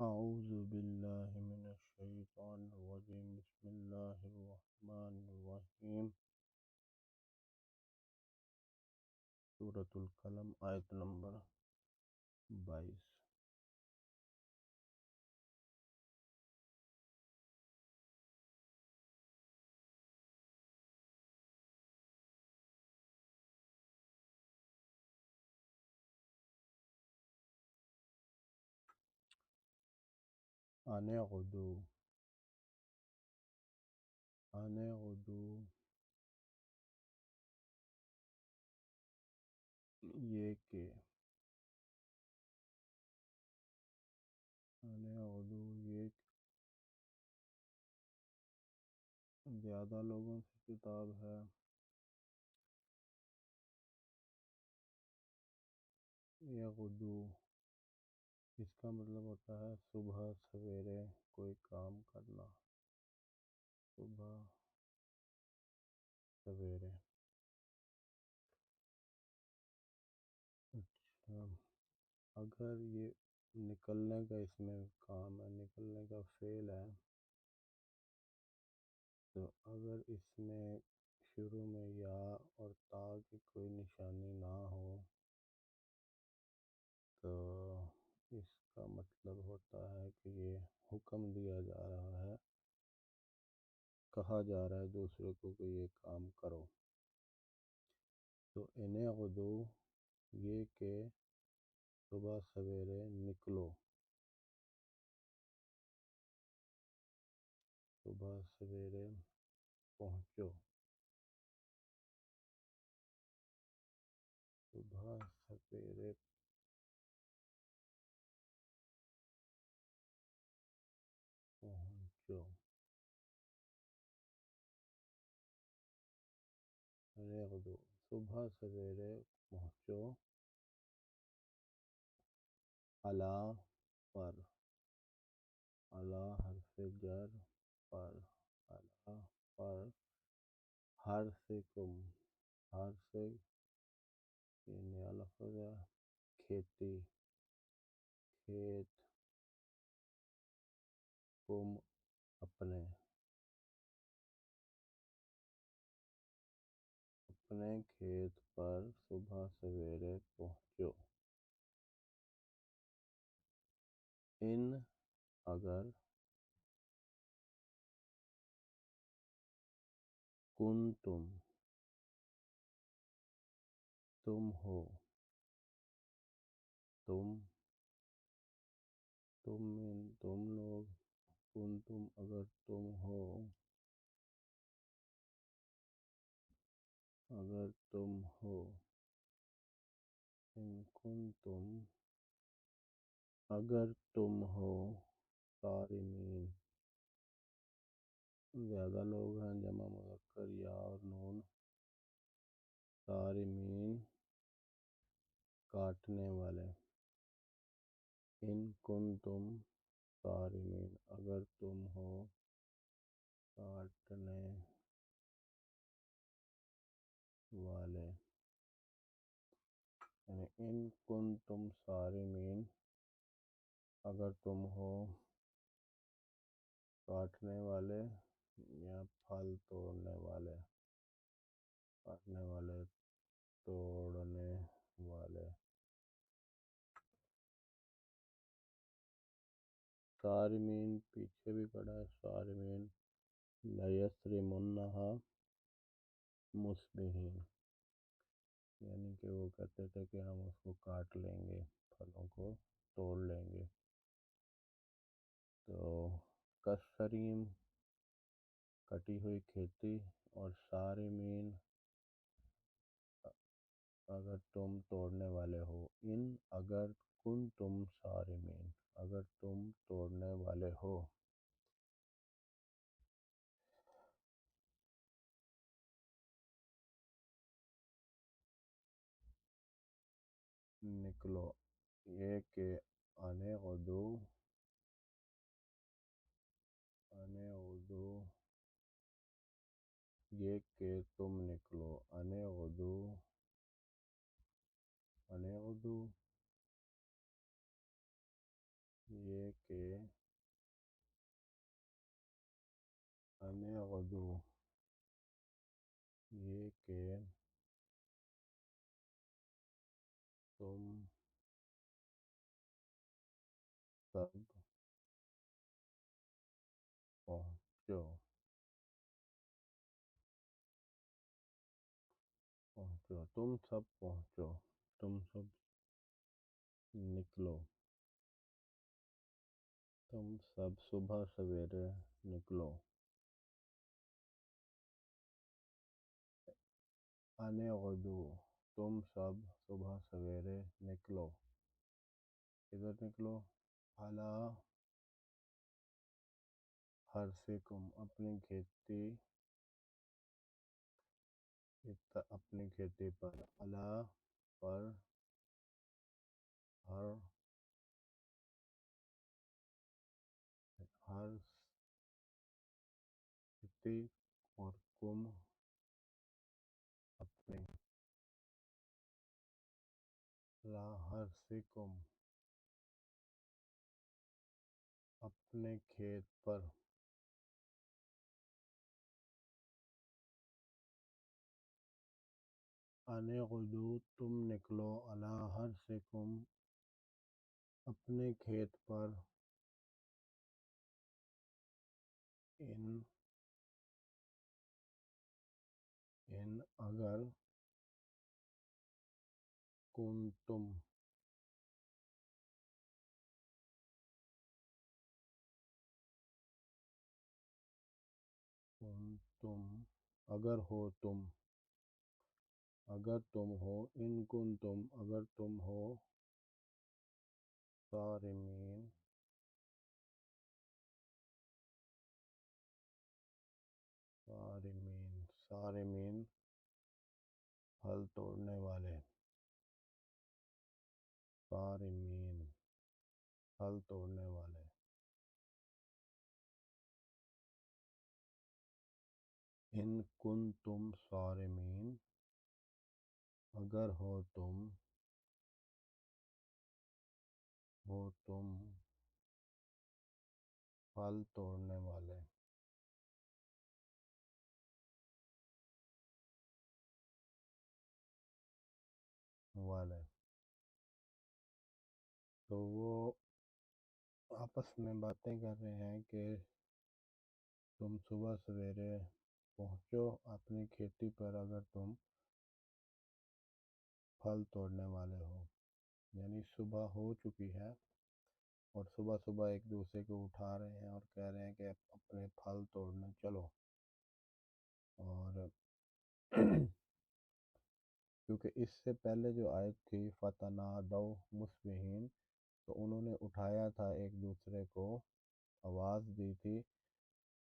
أعوذ بالله من الشيطان الرجيم بسم الله الرحمن الرحيم سورة القلم آیت نمبر 22 انے غدو یہ کہ انے غدو یہ زیادہ لوگوں سے کتاب ہے. یہ غدو اس کا مطلب ہوتا ہے صبح سویرے کوئی کام کرنا. صبح سویرے. اچھا، اگر یہ نکلنے کا اس میں کام ہے، نکلنے کا فعل ہے، تو اگر اس میں شروع میں یا اور تا کی کوئی نشانی نہ ہو تو اس کا مطلب ہوتا ہے کہ یہ حکم دیا جا رہا ہے، کہا جا رہا ہے دوسرے کو کہ یہ کام کرو. تو انہیں غدو یہ کہ صبح سویرے نکلو. صبح سویرے پہنچو. صبح سویرے پہنچو. انہیں غدو صبح سویرے پہنچو. علی پر. علی حرف جر پر. علی پر. ہر سے کم. ہر سے یہ نیا لفظ ہے. کھیتی. کھیت. کم اپنے. اپنے کھیت پر صبح سویرے پہنچو. ان اگر کن تم ہو. تم لوگ. کن اگر تم ہو. اگر تم ہو. ان کن اگر تم ہو. صارمین زیادہ لوگ ہیں، جمع مذکر یا اور نون. صارمین کاٹنے والے. ان کنتم صارمین اگر تم ہو کاٹنے والے. یعنی ان کنتم صارمین اگر تم ہو کاٹنے والے یا پھل توڑنے والے. کاٹنے والے، توڑنے والے. صارمین پیچھے بھی پڑا ہے. صارمین لیسرمنہا مصبحین، یعنی کہ وہ کہتے تھے کہ ہم اس کو کاٹ لیں گے، پھلوں کو توڑ لیں گے. تو کسریم کٹی ہوئی کھیتی، اور صارمین اگر تم توڑنے والے ہو. ان اگر کن تم صارمین اگر تم توڑنے والے ہو. نکلو یہ کہ انے غدو. انے غدو یہ کہ تم نکلو. انے غدو. انے غدو یہ کہ ان غدو، یہ کہ تم سب پہنچو، تم سب پہنچو، تم سب نکلو، تم سب صبح سویرے نکلو، ان غدو، تم سب صبح سویرے نکلو، کدھر نکلو؟ علی حرثکم، اپنی کھیتی پر، علی پر، ہر کھیتی، اور کم، اپنے، علی حرثکم، اپنے کھیت پر، ان غدو، تم نکلو، علی حرثکم، اپنے کھیت پر، ان اگر، کنتم، اگر ہو تم، اگر تم ہو، ان کنتم، اگر تم ہو، صارمین، صارمین، پھل توڑنے والے، صارمین، پھل توڑنے والے، ان کنتم صارمین، اگر ہو تم پھل توڑنے والے، تو وہ آپس میں باتیں کر رہے ہیں کہ تم صبح سویرے پہنچو اپنی کھیتی پر اگر تم پھل توڑنے والے ہو، یعنی صبح ہو چکی ہے اور صبح صبح ایک دوسرے کو اٹھا رہے ہیں اور کہہ رہے ہیں کہ اپنے پھل توڑنے چلو، اور کیونکہ اس سے پہلے جو آیت تھی فَتَنَادَوْا مُصْبِحِینَ، تو انہوں نے اٹھایا تھا ایک دوسرے کو، آواز دی تھی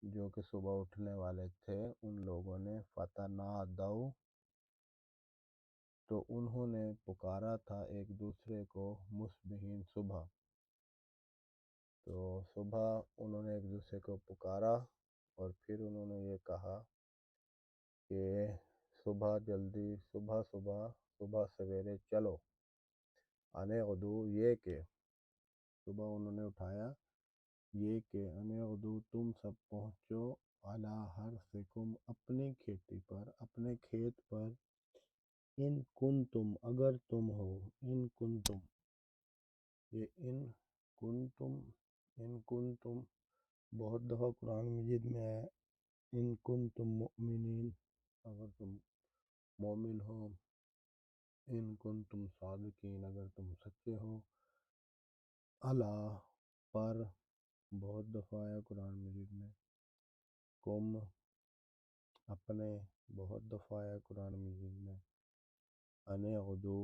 جو کہ صبح اٹھنے والے تھے ان لوگوں نے، فَتَنَادَوْا، تو انہوں نے پکارا تھا ایک دوسرے کو، مصبحین، صبح، تو صبح انہوں نے ایک دوسرے کو پکارا اور پھر انہوں نے یہ کہا کہ صبح جلدی، صبح سویرے چلو، ان غدو، یہ کہ صبح انہوں نے اٹھایا یہ کہ ان غدو، تم سب پہنچو، علی حرثکم، اپنی کھیتی پر، اپنے کھیت پر، ان کنتم، اگر تم ہو، ان کنتم، یہ ان کنتم بہت دفعہ قرآن مجید میں ہے، ان کنتم مؤمنین، اگر تم مومن ہو، ان کنتم صادقین، اگر تم سچے ہو، علی، پر، بہت دفعہ ہے قرآن مجید میں، کم، اپنے، بہت دفعہ ہے قرآن مجید میں، ان غدو،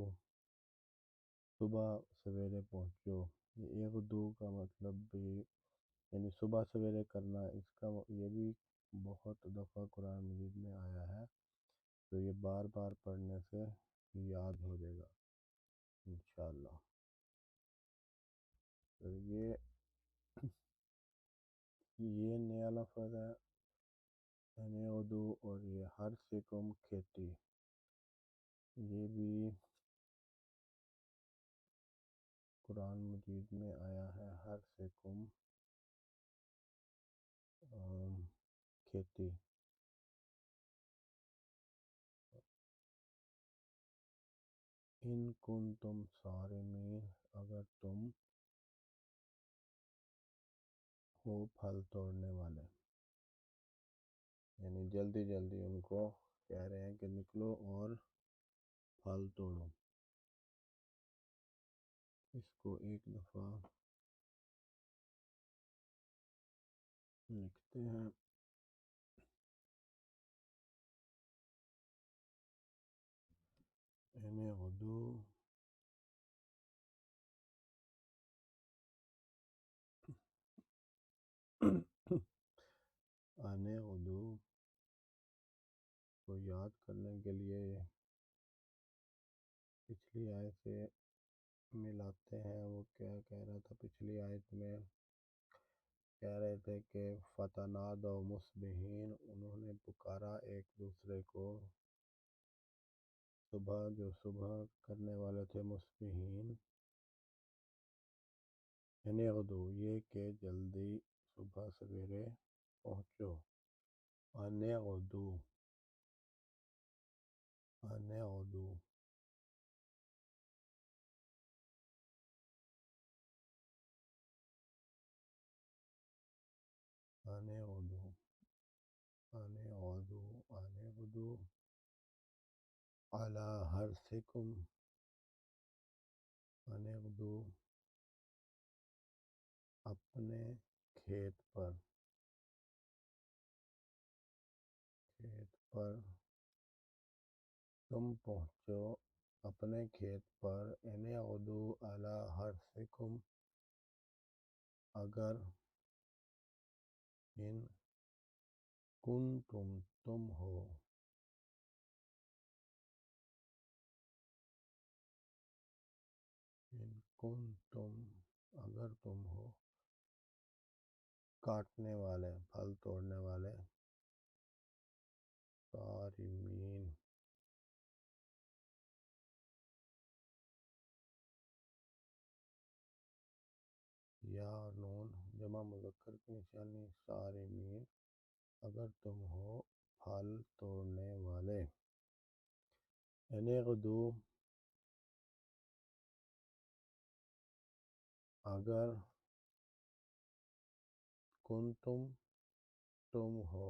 صبح سویرے پہنچو، یہ غدو کا مطلب بھی یعنی صبح سویرے کرنا، اس کا یہ بھی بہت دفعہ قرآن مجید میں آیا ہے، تو یہ بار بار پڑھنے سے یاد ہو جائے گا انشاءاللہ۔ تو یہ نیا لفظ ہے ان غدو، اور یہ حرثکم، کھیتی، یہ بھی قرآن مجید میں آیا ہے، حرثکم کھیتی، ان کنتم صارمین اگر تم ہو پھل توڑنے والے، یعنی جلدی جلدی ان کو کہہ رہے ہیں کہ نکلو اور پھل توڑو۔ اس کو ایک دفعہ لکھتے ہیں، ان غدو آنے غدو کو یاد کرنے کے لیے پچھلی آیت سے ملاتے ہیں۔ وہ کیا کہہ رہا تھا پچھلی آیت میں؟ کہہ رہے تھے کہ فَتَنَادَوْا مُصْبِحِينَ، انہوں نے پکارا ایک دوسرے کو صبح، جو صبح کرنے والے تھے، مصبحین، ان غدو، یہ کہ جلدی صبح سویرے پہنچو، ان غدو، ان غدو، ان غدو، ان غدو، ان غدو علی حرثکم، ان غدو اپنے کھیت پر، کھیت پر تم پہنچو، اپنے کھیت پر، ان غدو علی حرثکم، اگر ان کنتم تم ہو، ان کنتم اگر تم ہو، کاٹنے والے، پھل توڑنے والے، صارمین، یا نون جمع مذکر کی نشانی، صارمین اگر تم ہو پھل توڑنے والے، ان غدو اگر کنتم تم ہو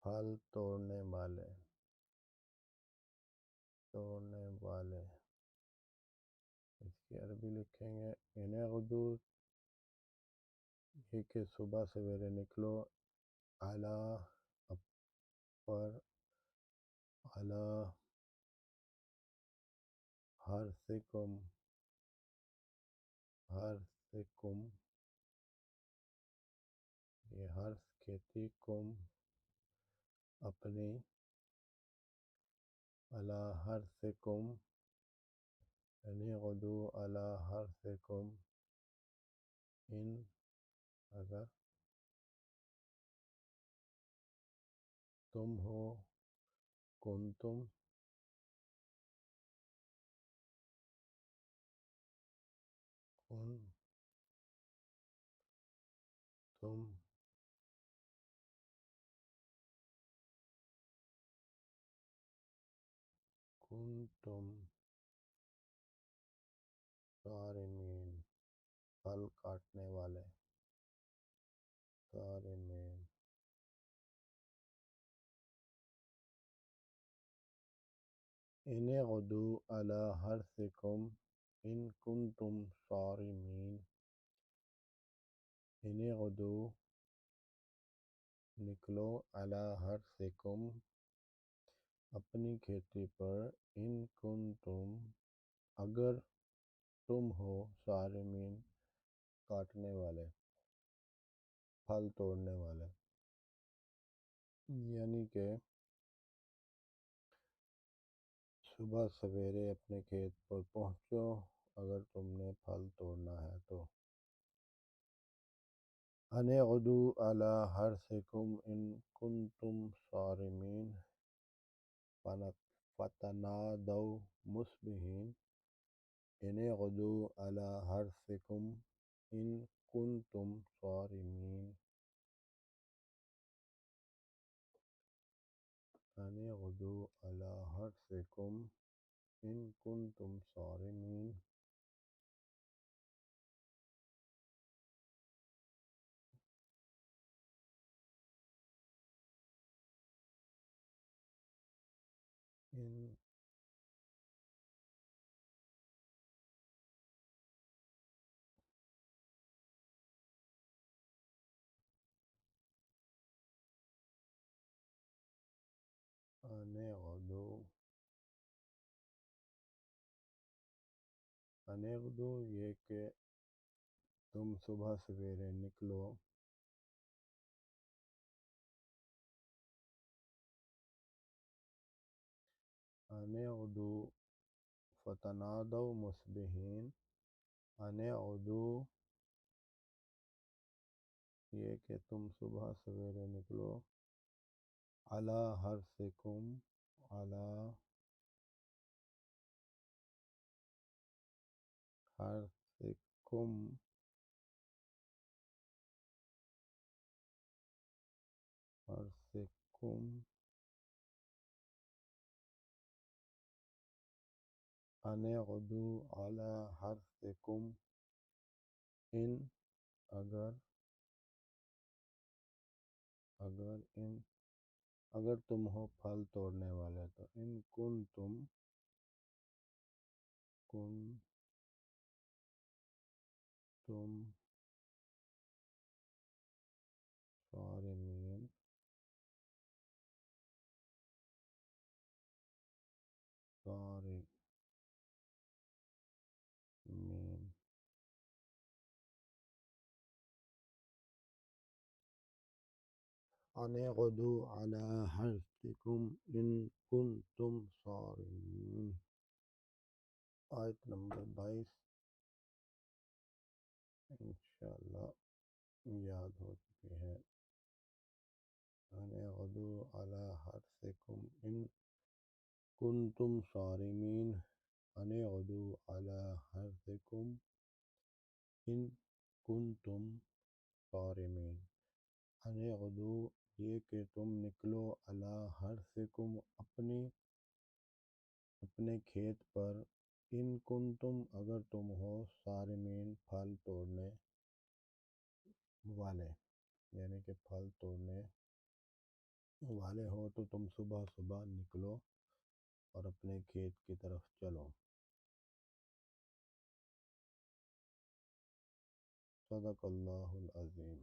پھل توڑنے والے، توڑنے والے، اس کی عربی لکھیں گے ان غدو، یہ کہ صبح سویرے نکلو، اعلیٰ پر، اعلیٰ حرثکم، حرثکم یہ حرث کھیتی، کم اپنی، اعلیٰ حرثکم، یعنی غدو اعلیٰ حرثکم، ان اگر تم ہو، کنتم کن تم کنتم صارمین پھل کاٹنے والے، صارمین، ان غدو علی حرثکم ان کنتم صارمین، ان غدو نکلو، علی حرثکم اپنی کھیتی پر، ان کنتم اگر تم ہو، صارمین کاٹنے والے، پھل توڑنے والے، یعنی کہ صبح سویرے اپنے کھیت پر پہنچو اگر تم نے پھل توڑنا ہے تو، ان غدو علی حرثکم ان کنتم صارمین، فتنادوا مصبحین، ان اغدوا علی حرثکم ان کنتم صارمین، ان اغدوا علی حرثکم ان کنتم صارمین، ان ان اغدوا، ان اغدوا یہ کہ تم صبح سویرے نکلو، ان اغدوا فتنادوا مصبحین، ان اغدوا یہ کہ تم صبح سویرے نکلو، علی حرثکم علی حرثکم حرثکم، ان اغدوا علی حرثکم ان اگر، اگر تم ہو پھل توڑنے والے، تو ان کنتم صارمین، صارمین، ان اغدوا علی حرثکم ان کنتم صارمین۔ آیت نمبر 22 انشاءاللہ یاد ہو چکی ہے۔ ان اغدوا علی حرثکم ان کنتم صارمین، ان اغدوا علی حرثکم ان کنتم صارمین، ان اغدوا یہ کہ تم نکلو علی حرثکم اپنے کھیت پر، ان کنتم اگر تم ہو صارمین پھل توڑنے والے، یعنی کہ پھل توڑنے والے ہو تو تم صبح صبح نکلو اور اپنے کھیت کی طرف چلو۔ صدق اللہ العظیم۔